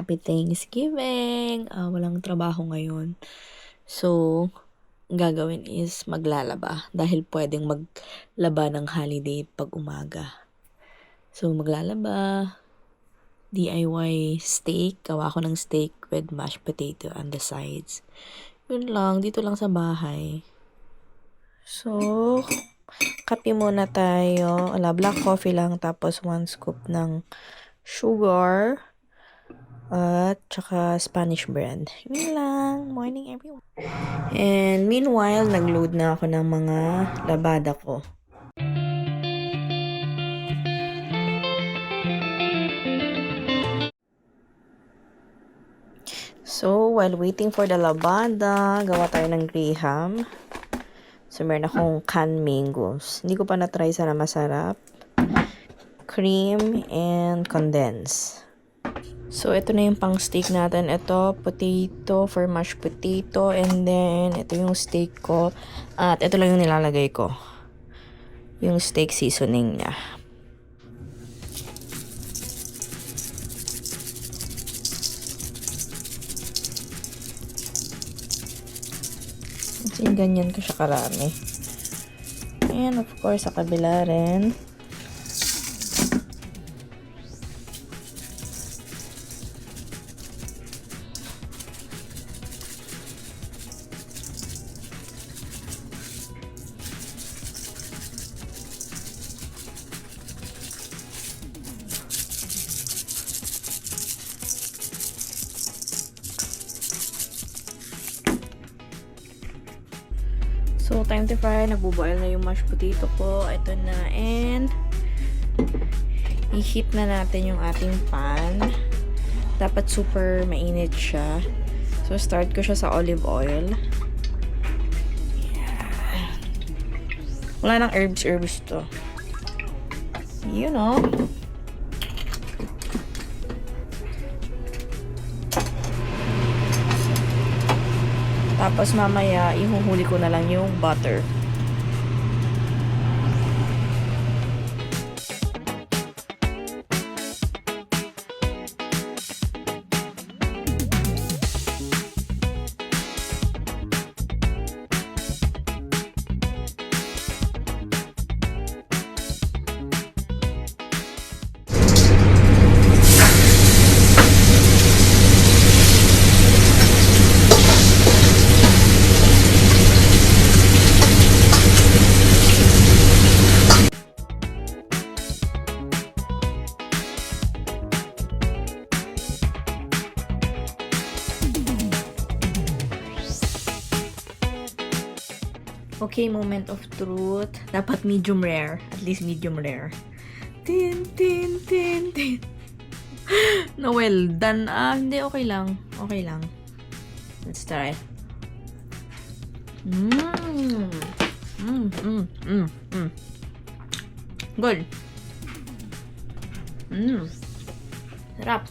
happy Thanksgiving. Walang trabaho ngayon. So, ang gagawin is maglalaba dahil pwedeng maglaba ng holiday pag umaga. So, maglalaba, DIY steak. Gawa ko ng steak with mashed potato on the sides. Yun lang, dito lang sa bahay. So, kape muna tayo. Black coffee lang, tapos 1 scoop ng sugar at tsaka Spanish bread. Yun lang. Morning everyone. And meanwhile, nag-load na ako ng mga labada ko. So, while waiting for the labada, gawa tayo ng graham. So, meron akong canned mangoes. Hindi ko pa na-try, sana masarap. Cream and condense. So, ito na yung pang steak natin. Ito, potato for mashed potato. And then, ito yung steak ko. At ito lang yung nilalagay ko. Yung steak seasoning niya. Kasi ganyan ko siya karami. And of course, sa kabila rin. So, time to fry. Nagbuboil na yung mashed potato ko. Ito na. And, i-heat na natin yung ating pan. Dapat super mainit siya. So, start ko siya sa olive oil. Yeah. Wala nang herbs to. You know. Tapos mamaya, ihuhuli ko na lang yung butter. Okay, moment of truth. Dapat medium rare. At least medium rare. Tin. No, well done. Hindi, okay lang. Okay lang. Let's try. Good. Sarap.